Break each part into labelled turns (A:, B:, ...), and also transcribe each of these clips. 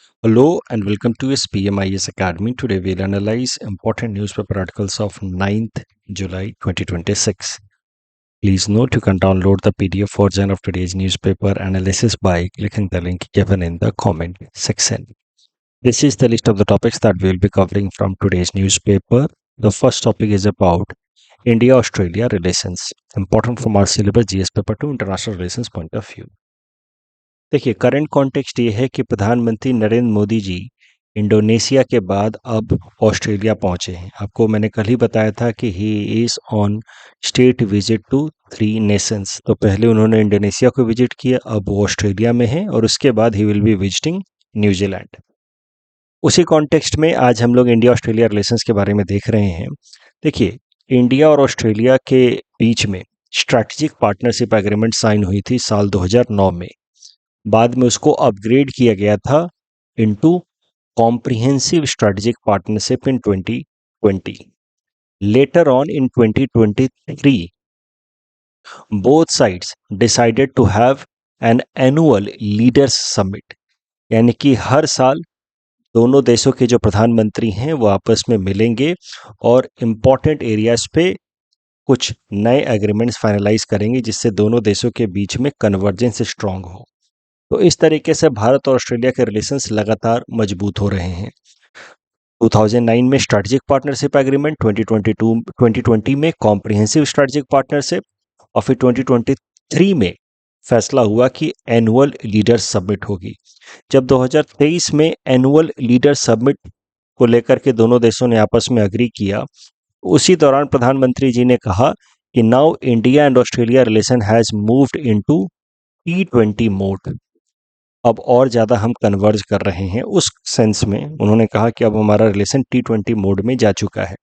A: Hello and welcome to SPMIS Academy. Today we'll analyze important newspaper articles of 9th July 2026. Please note you can download the PDF version of today's newspaper analysis by clicking the link given in the comment section. This is the list of the topics that we'll be covering from today's newspaper. The first topic is about India-Australia relations, important from our syllabus GS paper to international relations point of view. देखिए current context ये है कि प्रधानमंत्री Narendra Modi ji Indonesia के बाद अब Australia पहुंचे हैं। आपको मैंने कल ही बताया था कि he is on state visit to 3 nations. तो पहले उन्होंने इंडोनेशिया को विजिट किया, अब वो ऑस्ट्रेलिया में हैं और उसके बाद he will be visiting New Zealand. उसी कॉन्टेक्स्ट में आज हम लोग इंडिया ऑस्ट्रेलिया रिलेशंस के बारे में देख रहे हैं। देखिए इंडिया और ऑस्ट्रेलिया के बीच में स्ट्रैटेजिक पार्टनरशिप एग्रीमेंट साइन हुई थी साल 2009 में। बाद में उसको अपग्रेड किया गया था into comprehensive strategic partnership in 2020। Later on in 2023 both sides decided to have an annual leaders summit, यानी कि हर साल दोनों देशों के जो प्रधानमंत्री हैं वो आपस में मिलेंगे और इम्पॉर्टेंट एरियाज पे कुछ नए एग्रीमेंट्स फाइनलाइज करेंगे जिससे दोनों देशों के बीच में कन्वर्जेंस स्ट्रांग हो। तो इस तरीके से भारत और ऑस्ट्रेलिया के रिलेशंस लगातार मजबूत हो रहे हैं। 2009 में स्ट्रेटेजिक पार्टनरशिप एग्रीमेंट, 2020 में कॉम्प्रिहेंसिव स्ट्रेटेजिक पार्टनरशिप और फिर 2023 में फैसला हुआ कि एनुअल लीडर्स समिट होगी। जब 2023 में एनुअल लीडर समिट को लेकर के दोनों देशों ने आपस में एग्री किया, उसी दौरान प्रधानमंत्री जी ने कहा कि now India and Australia relation has moved into T20 mode. अब और ज़्यादा हम कन्वर्ज कर रहे हैं। उस सेंस में उन्होंने कहा कि अब हमारा रिलेशन T20 मोड में जा चुका है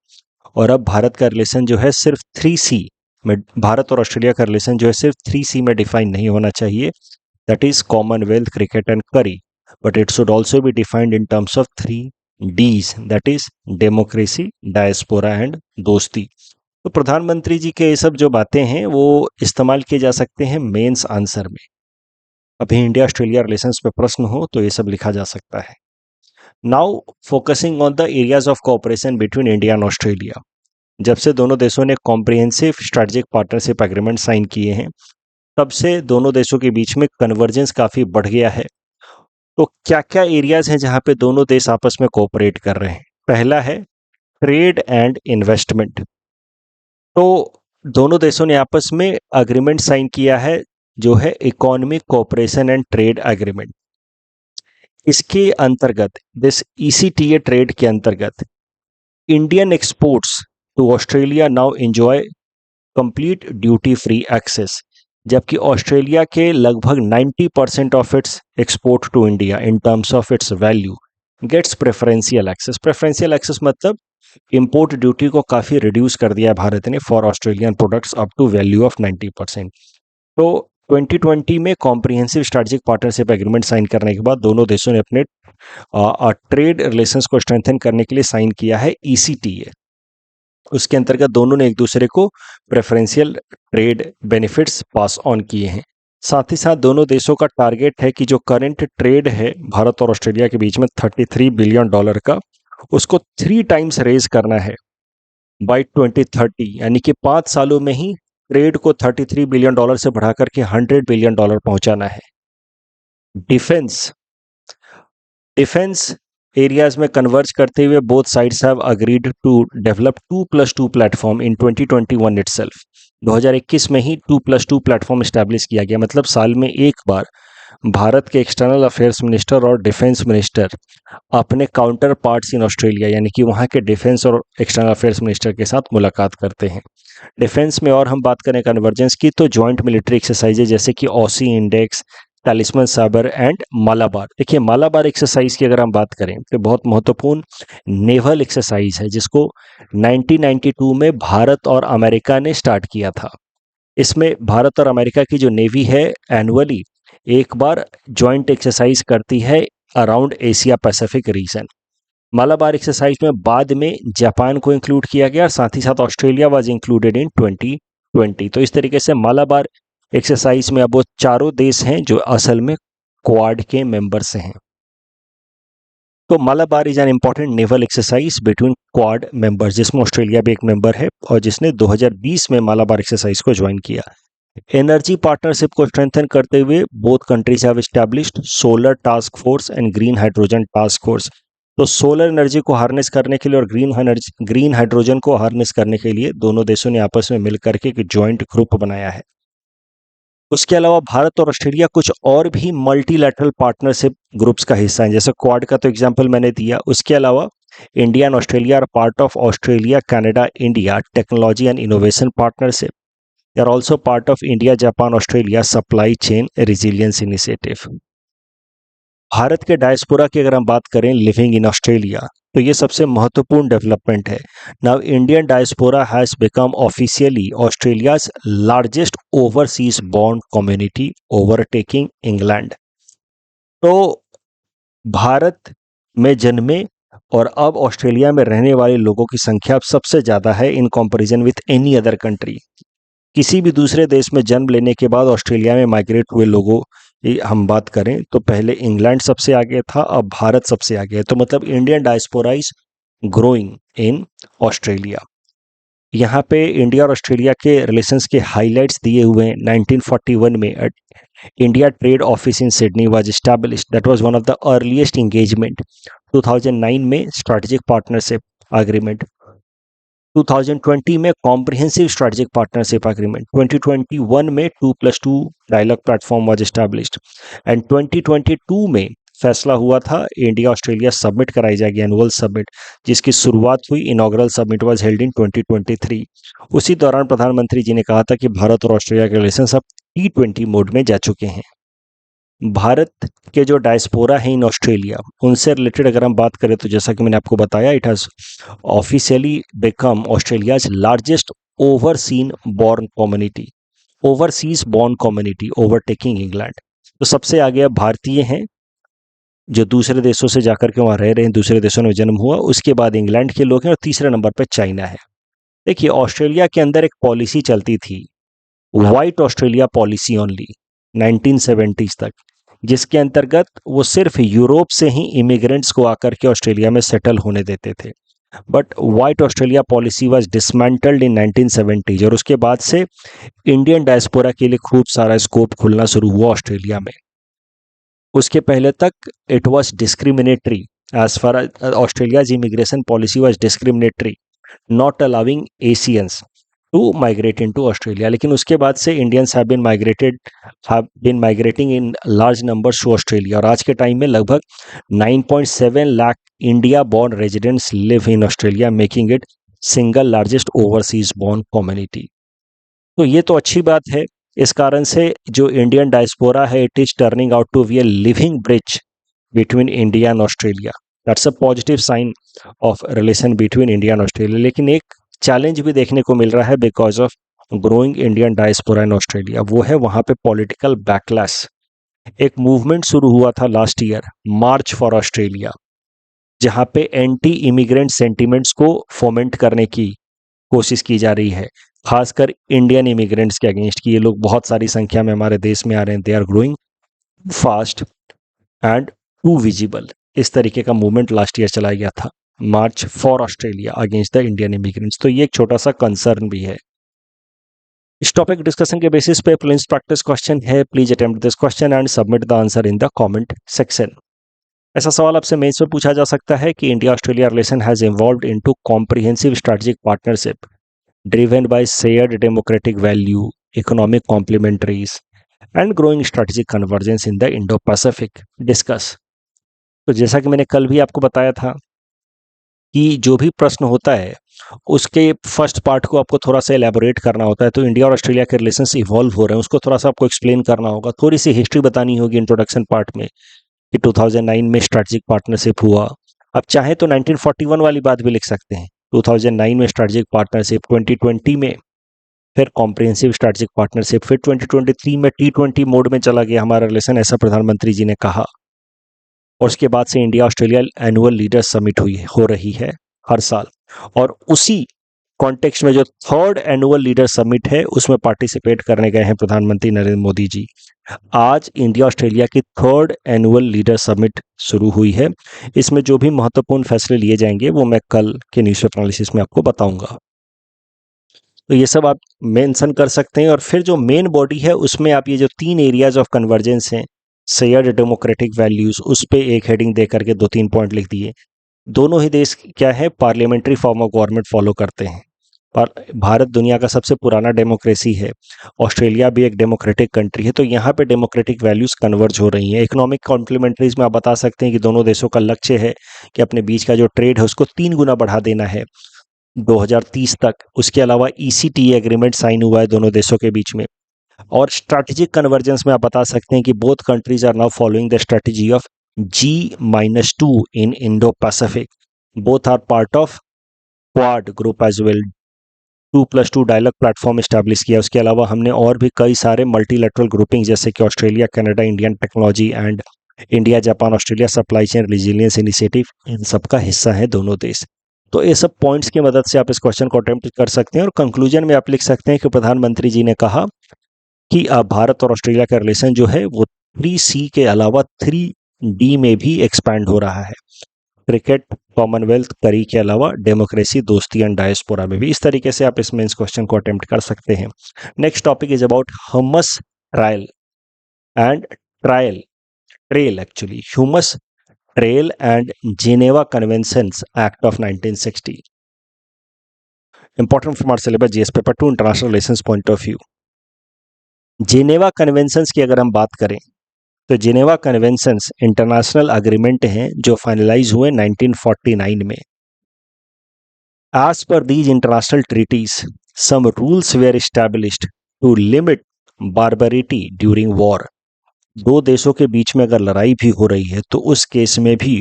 A: और अब भारत का रिलेशन जो है सिर्फ 3C में, भारत और ऑस्ट्रेलिया का रिलेशन जो है सिर्फ 3C में डिफाइन नहीं होना चाहिए, that is Commonwealth, cricket and curry, but it should also be defined in terms of 3Ds, that is democracy, diaspora and dosti. तो प्रधानमंत्री जी के ये सब जो बातें हैं वो इस्तेमाल किए जा सकते हैं मेंस आंसर में। अभी इंडिया ऑस्ट्रेलिया रिलेशंस पे प्रश्न हो तो ये सब लिखा जा सकता है। Now focusing on the areas of cooperation between India and Australia. जब से दोनों देशों ने comprehensive strategic partnership agreement sign किए हैं तब से दोनों देशों के बीच में कन्वर्जेंस काफ़ी बढ़ गया है। तो क्या क्या एरियाज हैं जहाँ पे दोनों देश आपस में कोऑपरेट कर रहे हैं? पहला है ट्रेड एंड इन्वेस्टमेंट। तो दोनों देशों ने आपस में अग्रीमेंट साइन किया है जो है economic cooperation and trade agreement. इसके अंतर्गत दिस ECTA ट्रेड के अंतर्गत Indian exports to Australia now enjoy complete duty free access, जबकि ऑस्ट्रेलिया के लगभग 90% of its export to India in terms of its value gets preferential access. Preferential access मतलब import duty को काफ़ी reduce कर दिया भारत ने for Australian products up to value of 90%। तो 2020 में comprehensive strategic partnership agreement sign करने के बाद दोनों देशों ने अपने ट्रेड रिलेशंस को स्ट्रेंथन करने के लिए साइन किया है ECTA। उसके अंतर्गत दोनों ने एक दूसरे को preferential trade benefits pass on किए हैं। साथ ही साथ दोनों देशों का टारगेट है कि जो करंट ट्रेड है भारत और ऑस्ट्रेलिया के बीच में $33 बिलियन का, उसको 3 टाइम्स रेज करना है बाय 2030, यानी कि 5 सालों में ही ट्रेड को $33 बिलियन से बढ़ाकर के $100 बिलियन पहुंचाना है। डिफेंस एरियाज में कन्वर्ज करते हुए both sides have agreed to develop 2+2 platform in 2021 itself. 2021 में ही 2+2 प्लेटफॉर्म स्टैब्लिश किया गया, मतलब साल में एक बार भारत के एक्सटर्नल अफेयर्स मिनिस्टर और डिफेंस मिनिस्टर अपने काउंटर पार्ट्स इन ऑस्ट्रेलिया, यानी कि वहाँ के डिफेंस और एक्सटर्नल अफेयर्स मिनिस्टर के साथ मुलाकात करते हैं। डिफेंस में और हम बात करें कन्वर्जेंस की तो जॉइंट मिलिट्री एक्सरसाइजेज जैसे कि ऑसी इंडेक्स, तालिस्मन साबर एंड मालाबार। देखिए मालाबार एक्सरसाइज की अगर हम बात करें तो बहुत महत्वपूर्ण नेवल एक्सरसाइज है जिसको 1992 में भारत और अमेरिका ने स्टार्ट किया था। इसमें भारत और अमेरिका की जो नेवी है एनुअली एक बार जॉइंट एक्सरसाइज करती है around Asia Pacific region. Malabar exercise में बाद में जापान को इंक्लूड किया गया, साथ ही साथ ऑस्ट्रेलिया वाज इंक्लूडेड इन 2020। तो इस तरीके से मालाबार एक्सरसाइज में अब वो चारों देश हैं जो असल में क्वाड के मेंबर्स हैं। तो Malabar is an important naval exercise between quad members, जिसमें ऑस्ट्रेलिया भी एक मेंबर है और जिसने 2020 में मालाबार एक्सरसाइज को ज्वाइन किया। एनर्जी पार्टनरशिप को स्ट्रेंथन करते हुए both countries have established solar task force and green hydrogen task force. तो सोलर एनर्जी को हार्नेस करने के लिए और ग्रीन हाइड्रोजन को हार्नेस करने के लिए दोनों देशों ने आपस में मिलकर के एक ज्वाइंट ग्रुप बनाया है। उसके अलावा भारत और ऑस्ट्रेलिया कुछ और भी मल्टीलैटरल पार्टनरशिप ग्रुप्स का हिस्सा है, जैसे क्वाड का तो एग्जांपल मैंने दिया। उसके अलावा India and Australia are part of Australia Canada India technology and innovation partnership. They are also part of India Japan Australia supply chain resilience initiative. Bharat के डायस्पोरा की अगर हम बात करें लिविंग इन ऑस्ट्रेलिया, तो ये सबसे महत्वपूर्ण डेवलपमेंट है। Now Indian diaspora has become officially Australia's largest overseas bond community overtaking England. तो भारत में जन्मे और अब ऑस्ट्रेलिया में रहने वाले लोगों की संख्या अब सबसे ज्यादा है in comparison with any other country. किसी भी दूसरे देश में जन्म लेने के बाद ऑस्ट्रेलिया में माइग्रेट हुए लोगों की हम बात करें तो पहले इंग्लैंड सबसे आगे था, अब भारत सबसे आगे है। तो मतलब Indian diaspora is growing in Australia. यहाँ पे इंडिया और ऑस्ट्रेलिया के रिलेशंस के हाइलाइट्स दिए हुए हैं। 1941 में India trade office in Sydney was established, that was one of the earliest engagement. 2009 में स्ट्रेटेजिक पार्टनरशिप एग्रीमेंट, 2020 में कॉम्प्रिहेंसिव स्ट्रेटेजिक पार्टनरशिप एग्रीमेंट, 2021 में 2+2 dialogue platform was established and 2022 में फैसला हुआ था इंडिया ऑस्ट्रेलिया समिट कराई जाएगी, एनुअल समिट, जिसकी शुरुआत हुई, inaugural summit was held in 2023। उसी दौरान प्रधानमंत्री जी ने कहा था कि भारत और ऑस्ट्रेलिया के रिलेशंस अब T20 मोड में जा चुके हैं। भारत के जो डायस्पोरा है इन ऑस्ट्रेलिया, उनसे रिलेटेड अगर हम बात करें तो जैसा कि मैंने आपको बताया, it has officially become Australia's largest overseas born community overtaking England. तो सबसे आगे अब भारतीय हैं जो दूसरे देशों से जाकर के वहाँ रह रहे हैं, दूसरे देशों में जन्म हुआ, उसके बाद इंग्लैंड के लोग हैं और तीसरे नंबर पर चाइना है। देखिए ऑस्ट्रेलिया के अंदर एक पॉलिसी चलती थी, white Australia policy only, 1970s तक, जिसके अंतर्गत वो सिर्फ यूरोप से ही इमिग्रेंट्स को आकर के ऑस्ट्रेलिया में सेटल होने देते थे। But white Australia policy was dismantled in 1970s और उसके बाद से इंडियन डायस्पोरा के लिए खूब सारा स्कोप खुलना शुरू हुआ ऑस्ट्रेलिया में। उसके पहले तक it was discriminatory, as far Australia's immigration policy was discriminatory, not allowing Asians to migrate into Australia. लेकिन उसके बाद से Indians have been migrating in large numbers to Australia और आज के टाइम में लगभग 9.7 lakh India born residents live in Australia, making it single largest overseas born community. तो ये तो अच्छी बात है। इस कारण से जो इंडियन डायस्पोरा है, it is turning out to be a living bridge between India and Australia. That's a positive sign of relation between India and Australia. लेकिन एक चैलेंज भी देखने को मिल रहा है because of growing Indian diaspora in Australia, वो है वहां पे पॉलिटिकल बैकलैश। एक मूवमेंट शुरू हुआ था last year, March for Australia, जहां पे एंटी इमिग्रेंट सेंटिमेंट्स को फोमेंट करने की कोशिश की जा रही है, खासकर इंडियन इमिग्रेंट्स के अगेंस्ट, कि ये लोग बहुत सारी संख्या में हमारे देश में आ रहे हैं, they are growing fast and too visible. इस तरीके का मूवमेंट लास्ट ईयर चलाया गया था, March for Australia against the Indian immigrants. तो ये एक छोटा सा कंसर्न भी है। इस टॉपिक डिस्कशन के बेसिस पे प्लीज प्रैक्टिस क्वेश्चन है, please attempt this question and submit the answer in the comment section. ऐसा सवाल आपसे मेंस में पूछा जा सकता है कि India Australia relation has evolved into comprehensive strategic partnership driven by shared democratic value, economic complementarities and growing strategic convergence in the Indo Pacific. Discuss. तो जैसा कि मैंने कल भी आपको बताया था कि जो भी प्रश्न होता है उसके फर्स्ट पार्ट को आपको थोड़ा सा एलैबोरेट करना होता है। तो इंडिया और ऑस्ट्रेलिया के रिलेशंस इवॉल्व हो रहे हैं, उसको थोड़ा सा आपको एक्सप्लेन करना होगा, थोड़ी सी हिस्ट्री बतानी होगी इंट्रोडक्शन पार्ट में कि 2009 में स्ट्रेटेजिक पार्टनरशिप हुआ। अब चाहे तो 1941 वाली बात भी लिख सकते हैं, 2009 में स्ट्रेटेजिक पार्टनरशिप, 2020 में फिर कॉम्प्रिहेंसिव स्ट्रेटेजिक पार्टनरशिप, फिर 2023 में T20 मोड में चला गया हमारा रिलेशन, ऐसा प्रधानमंत्री जी ने कहा। और उसके बाद से India Australia annual leaders summit हो रही है हर साल, और उसी कॉन्टेक्स्ट में जो थर्ड एनुअल लीडर समिट है उसमें पार्टिसिपेट करने गए हैं प्रधानमंत्री नरेंद्र मोदी जी। आज इंडिया ऑस्ट्रेलिया की थर्ड एनुअल लीडर समिट शुरू हुई है। इसमें जो भी महत्वपूर्ण फैसले लिए जाएंगे वो मैं कल के न्यूज़पेपर एनालिसिस में आपको बताऊंगा। तो ये सब आप मेंशन कर सकते हैं। और फिर जो मेन बॉडी है उसमें आप ये जो 3 एरियाज ऑफ कन्वर्जेंस हैं, शेयर्ड डेमोक्रेटिक वैल्यूज, उस पे एक हेडिंग दे करके 2-3 पॉइंट लिख दिए। दोनों ही देश क्या है, parliamentary form of government follow करते हैं। पर भारत दुनिया का सबसे पुराना डेमोक्रेसी है, ऑस्ट्रेलिया भी एक डेमोक्रेटिक कंट्री है, तो यहाँ पे डेमोक्रेटिक वैल्यूज कन्वर्ज हो रही हैं। इकोनॉमिक कॉम्प्लीमेंट्रीज में आप बता सकते हैं कि दोनों देशों का लक्ष्य है कि अपने बीच का जो ट्रेड है उसको 3 गुना बढ़ा देना है 2030 तक। उसके अलावा ECTA एग्रीमेंट साइन हुआ है दोनों देशों के बीच में। और स्ट्रैटेजिक कन्वर्जेंस में आप बता सकते हैं कि both countries are now following the strategy of G-2 in Indo Pacific. Both are part of Quad group as well. 2+2 dialogue platform establish किया। उसके अलावा हमने और भी कई सारे मल्टीलैटरल ग्रुपिंग जैसे कि Australia Canada Indian technology and India Japan Australia supply chain resilience initiative, इन सब का हिस्सा है दोनों देश। तो ये सब पॉइंट्स की मदद से आप इस क्वेश्चन को अटेम्प्ट कर सकते हैं। और कंक्लूजन में आप लिख सकते हैं कि प्रधानमंत्री जी ने कहा कि भारत और ऑस्ट्रेलिया का रिलेशन जो है वो 3C के अलावा 3D में भी एक्सपैंड हो रहा है। क्रिकेट, कॉमनवेल्थ, करी के अलावा डेमोक्रेसी, दोस्ती एंड डायस्पोरा में भी। इस तरीके से आप इसमें इस क्वेश्चन को अटेम्प्ट कर सकते हैं। Next topic is about humus trial and trial trail actually humus trail and Geneva Conventions Act of 1960। Important from our syllabus GS paper 2 international relations point of view. Geneva Conventions की अगर हम बात करें तो Geneva conventions international agreement हैं जो finalise हुए 1949 में। As per these international treaties, some rules were established to limit barbarity during war. दो देशों के बीच में अगर लड़ाई भी हो रही है तो उस केस में भी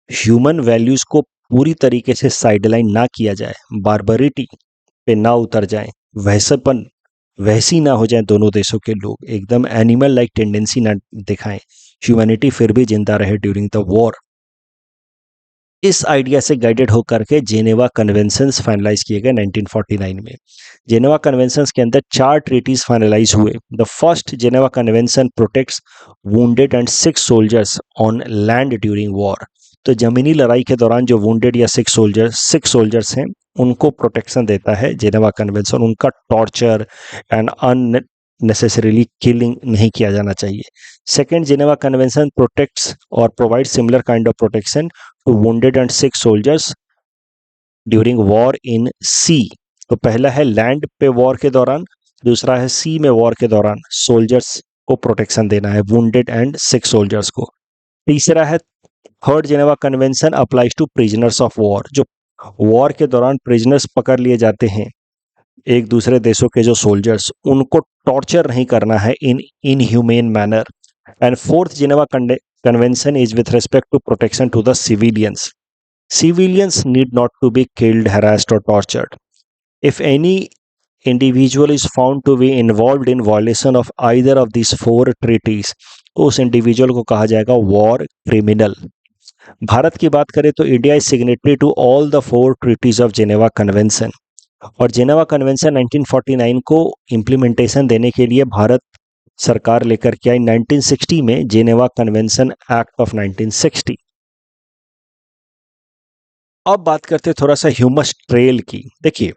A: ह्यूमन वैल्यूज को पूरी तरीके से साइडलाइन ना किया जाए, बारबरिटी पे ना उतर जाए, वैसेपन वैसी ना हो जाए, दोनों देशों के लोग एकदम एनिमल लाइक टेंडेंसी ना दिखाएं, ह्यूमैनिटी फिर भी जिंदा रहे ड्यूरिंग द वॉर। इस आइडिया से गाइडेड होकर के जेनेवा कन्वेंशंस फाइनलाइज किए गए 1949 में। जेनेवा कन्वेंशंस के अंदर 4 ट्रीटीज फाइनलाइज हुए। The first Geneva convention protects wounded and sick soldiers on land during war. तो जमीनी लड़ाई के दौरान जो वुंडेड या सिक सोल्जर्स हैं उनको प्रोटेक्शन देता है जेनेवा कन्वेंशन। उनका टॉर्चर एंड अननेसेसरीली किलिंग नहीं किया जाना चाहिए। सेकेंड, जेनेवा कन्वेंशन प्रोटेक्ट्स और provide similar kind of protection to wounded and sick soldiers during war in sea. तो पहला है लैंड पे वॉर के दौरान, दूसरा है सी में वॉर के दौरान सोल्जर्स को प्रोटेक्शन देना है, वुंडेड एंड सिक सोल्जर्स को। तीसरा है third Geneva Convention applies to prisoners of war. जो वॉर के दौरान प्रिजनर्स पकड़ लिए जाते हैं एक दूसरे देशों के जो सोल्जर्स, उनको टॉर्चर नहीं करना है in inhuman manner. And fourth Geneva convention is with respect to protection to the civilians. Civilians need not to be killed, harassed or tortured. If any individual is found to be involved in violation of either of these 4 treaties, तो उस individual को कहा जाएगा war criminal. Bharat की बात करें तो India is signatory to all the 4 treaties of Geneva Convention. और जेनेवा कन्वेंशन 1949 को इम्प्लीमेंटेशन देने के लिए भारत सरकार लेकर के आई 1960 में जेनेवा कन्वेंशन एक्ट ऑफ 1960। अब बात करते हैं थोड़ा सा ह्यूमस ट्रेल की। देखिए,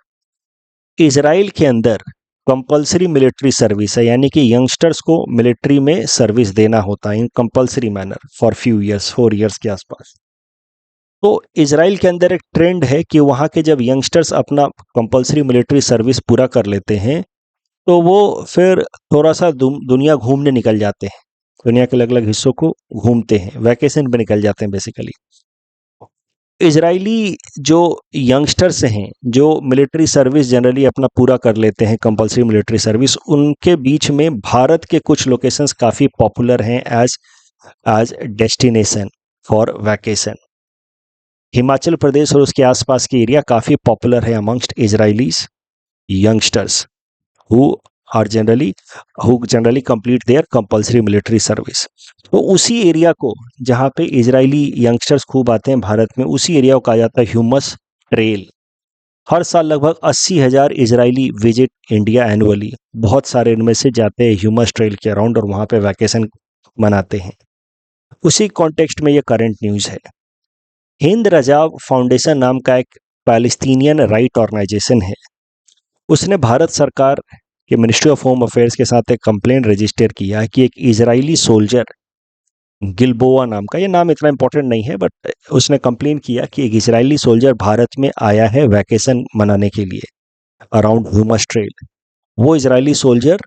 A: इजराइल के अंदर कंपलसरी मिलिट्री सर्विस है, यानी कि यंगस्टर्स को मिलिट्री में सर्विस देना होता है in compulsory manner for few years, 4 years के आसपास। तो इजराइल के अंदर एक ट्रेंड है कि वहाँ के जब यंगस्टर्स अपना कंपलसरी मिलिट्री सर्विस पूरा कर लेते हैं तो वो फिर थोड़ा सा दुनिया घूमने निकल जाते हैं, दुनिया के अलग अलग हिस्सों को घूमते हैं, वैकेशन पे निकल जाते हैं बेसिकली। इजरायली जो यंगस्टर्स हैं जो मिलिट्री सर्विस जनरली अपना पूरा कर लेते हैं, कंपलसरी मिलिट्री सर्विस, उनके बीच में भारत के कुछ लोकेशंस काफ़ी पॉपुलर हैं as destination for vacation. Himachal Pradesh और उसके आसपास के एरिया काफ़ी पॉपुलर है amongst Israelis youngsters who generally complete their compulsory military service। तो उसी एरिया को जहाँ पे इजरायली यंगस्टर्स खूब आते हैं भारत में, उसी एरिया को कहा जाता है ह्यूमस ट्रेल। हर साल लगभग 80,000 इजरायली विजिट इंडिया एनुअली। बहुत सारे इनमें से जाते हैं ह्यूमस ट्रेल के अराउंड और वहां पे वैकेशन मनाते हैं। उसी कॉन्टेक्स्ट में ये करंट न्यूज है। हिंद रजाब फाउंडेशन नाम का एक पैलेस्टीनियन राइट ऑर्गेनाइजेशन है। उसने भारत सरकार के मिनिस्ट्री ऑफ होम अफेयर्स के साथ एक कंप्लेंट रजिस्टर किया है कि एक इजरायली सोल्जर गिलबोआ नाम का, ये नाम इतना इंपॉर्टेंट नहीं है, बट उसने कंप्लेन किया कि एक इजरायली सोल्जर भारत में आया है वैकेशन मनाने के लिए अराउंड ह्यूमस ट्रेल। वो इजरायली सोल्जर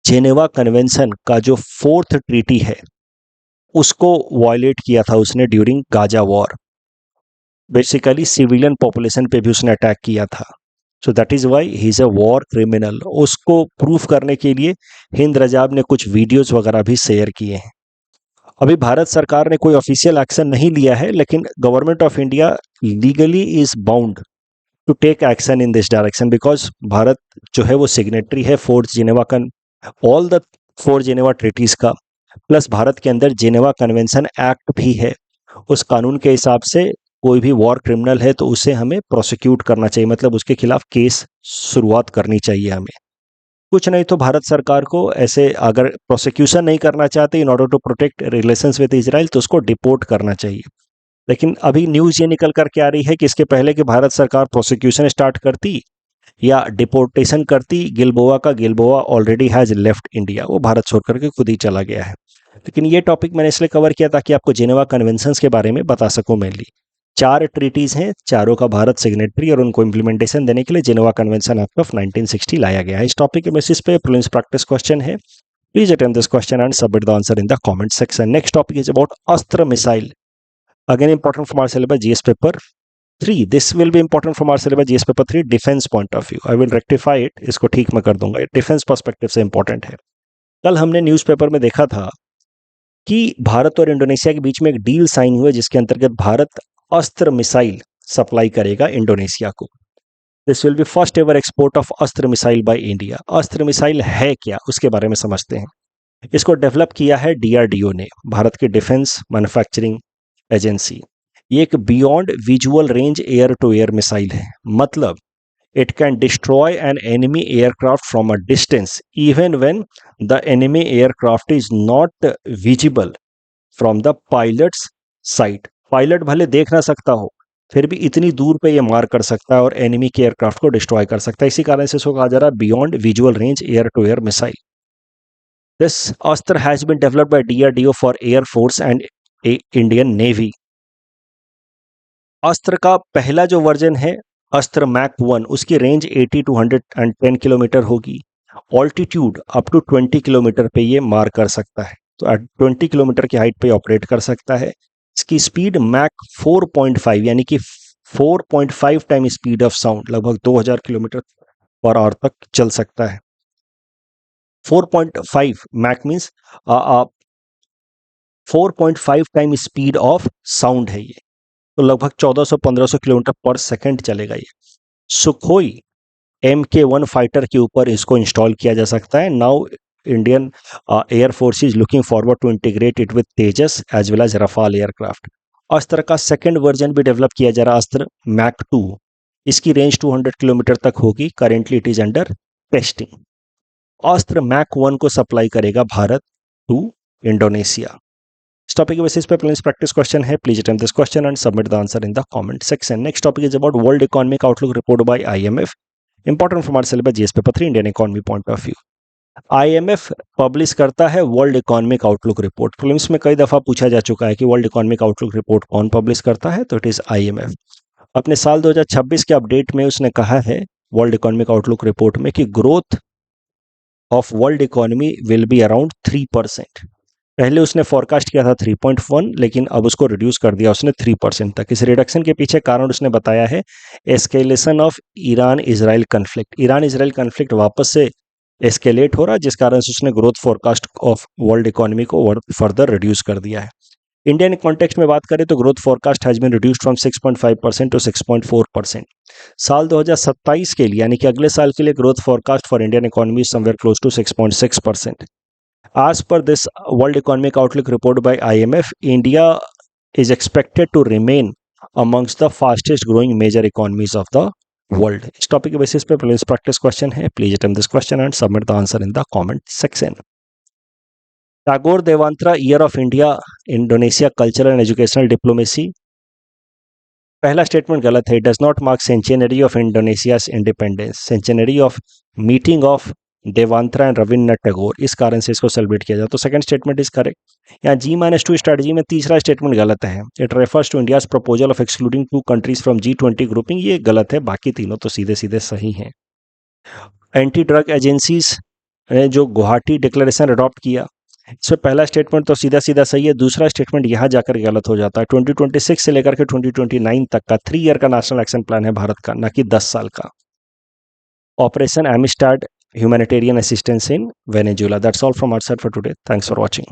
A: जेनेवा कन्वेंशन का जो 4th ट्रीटी है उसको वायलेट किया था उसने during Gaza war. Basically civilian population पे भी उसने अटैक किया था। So that is why he is a war criminal. उसको प्रूफ करने के लिए हिंद रजाब ने कुछ वीडियोज वगैरह भी शेयर किए हैं। अभी भारत सरकार ने कोई ऑफिशियल एक्शन नहीं लिया है, लेकिन government of India legally is bound to take action in this direction because Bharat जो है वो सिग्नेटरी है fourth Geneva all the 4 Geneva treaties का, प्लस भारत के अंदर जिनेवा कन्वेंशन एक्ट भी है। उस कानून के हिसाब से कोई भी वॉर क्रिमिनल है तो उसे हमें प्रोसिक्यूट करना चाहिए, मतलब उसके खिलाफ केस शुरुआत करनी चाहिए हमें। कुछ नहीं तो भारत सरकार को ऐसे अगर प्रोसिक्यूशन नहीं करना चाहते in order to protect relations with Israel तो उसको डिपोर्ट करना चाहिए। लेकिन अभी न्यूज ये निकल करके आ रही है कि इसके पहले कि भारत सरकार प्रोसिक्यूशन स्टार्ट करती या डिपोर्टेशन करती Gilboa already has left India. वो भारत छोड़ करके खुद ही चला गया है। लेकिन ये टॉपिक मैंने इसलिए कवर किया ताकि आपको जेनेवा कन्वेंशंस के बारे में बता सकूं। मेनली 4 ट्रीटीज हैं, चारों का भारत सिग्नेटरी और उनको इंप्लीमेंटेशन देने के लिए जेनेवा कन्वेंशन एक्ट ऑफ 1960 लाया गया है। इस टॉपिक के बेसिस पे प्रीलिम्स प्रैक्टिस क्वेश्चन है। Please attempt this question and submit the answer in the comment section. Next topic is about Astra missile. Again important from our syllabus GS paper 3। This will be important from our syllabus GS paper 3 defence point of view. I will rectify it, इसको ठीक मैं कर दूंगा। Defence perspective से important है। कल हमने newspaper में देखा था कि भारत और इंडोनेशिया के बीच में एक डील साइन हुआ जिसके अंतर्गत भारत अस्त्र मिसाइल सप्लाई करेगा इंडोनेशिया को। This will B first ever export of अस्त्र मिसाइल बाय इंडिया। अस्त्र मिसाइल है क्या उसके बारे में समझते हैं। इसको डेवलप किया है डीआरडीओ ने, भारत की डिफेंस मैन्युफैक्चरिंग एजेंसी। ये एक beyond visual range air to air missile है, मतलब it can destroy an enemy aircraft from a distance even when the enemy aircraft is not visible from the pilot's side। Pilot भले देख ना सकता हो फिर भी इतनी दूर पे ये मार कर सकता है और एनिमी के एयरक्राफ्ट को डिस्ट्रॉय कर सकता है। इसी कारण से इसको कहा जा रहा है beyond visual range air to air missile. This Astra has been developed by DRDO for air force and Indian navy. Astra का पहला जो वर्जन है अस्त्र मैक 1, उसकी रेंज 80 to 110 किलोमीटर होगी। ऑल्टीट्यूड अप टू 20 किलोमीटर पे ये मार कर सकता है, तो 20 किलोमीटर की हाइट पे ऑपरेट कर सकता है। इसकी स्पीड मैक 4.5 यानी कि 4.5 टाइम स्पीड ऑफ साउंड, लगभग 2000 किलोमीटर पर आवर तक चल सकता है। 4.5 Mach means 4.5 time speed of sound है ये, तो लगभग 1400-1500 किलोमीटर पर सेकंड चलेगा ये। सुखोई MK1 फाइटर के ऊपर इसको इंस्टॉल किया जा सकता है। Now Indian Air Force is looking forward to integrate it with Tejas as well as Rafale aircraft. Astra का सेकंड वर्जन भी डेवलप किया जा रहा है, अस्त्र मैक 2। इसकी रेंज 200 किलोमीटर तक होगी। Currently it is under testing. Astra Mach 1 को सप्लाई करेगा भारत टू इंडोनेशिया। इस टॉपिक के बेसिस पे प्रीलिम्स प्रैक्टिस क्वेश्चन है। Please attempt this question and submit the answer in the comment section. Next topic is about world economic outlook report by IMF। Important from our syllabus GS paper 3 Indian economy point of view. IMF publish करता है world economic outlook report. Prelims में कई दफा पूछा जा चुका है कि वर्ल्ड इकोनॉमिक आउटलुक रिपोर्ट कौन पब्लिश करता है, तो इट इज IMF। अपने साल 2026 के अपडेट में उसने कहा है वर्ल्ड इकोनॉमिक आउटलुक रिपोर्ट में कि growth of world economy will be around 3%। पहले उसने फोरकास्ट किया था 3.1, लेकिन अब उसको रिड्यूस कर दिया उसने 3% तक। इस रिडक्शन के पीछे कारण उसने बताया है escalation of Iran Israel conflict. Iran Israel conflict वापस से एस्केलेट हो रहा है, जिस कारण से उसने growth forecast of world economy को फर्दर रिड्यूस कर दिया है। इंडियन कॉन्टेक्स्ट में बात करें तो growth forecast has been reduced from 6.5% to 6.4%। साल 2027 के लिए यानी कि अगले साल के लिए growth forecast for Indian economy is somewhere close to 6.6%। As per this World Economic Outlook report by IMF, India is expected to remain amongst the fastest growing major economies of the world. इस topic के basis पे please practice question है, please attempt this question and submit the answer in the comment section. Tagore Dewantara year of India Indonesia cultural and educational diplomacy. पहला statement गलत है, does not mark centenary of Indonesia's independence, centenary of meeting of Dewantara and Rabindranath Tagore, इस कारण से इसको celebrate किया जाए। तो सेकंड स्टेटमेंट इज करेक्ट। यहाँ G-2 स्ट्रेटजी में तीसरा स्टेटमेंट गलत है, it refers to India's proposal of excluding 2 countries from G20 grouping, ये गलत है, बाकी तीनों तो सीधे सीधे सही हैं। एंटी ड्रग एजेंसीज ने जो गुवाहाटी डिक्लेरेशन अडॉप्ट किया, इसमें पहला स्टेटमेंट तो सीधा सीधा सही है, दूसरा स्टेटमेंट यहाँ जाकर गलत हो जाता है। 2026 से लेकर के 2029 तक का 3 ईयर का नेशनल एक्शन प्लान है भारत का, न कि 10 साल का। Operation Amistad, humanitarian assistance in Venezuela. That's all from our side for today. Thanks for watching.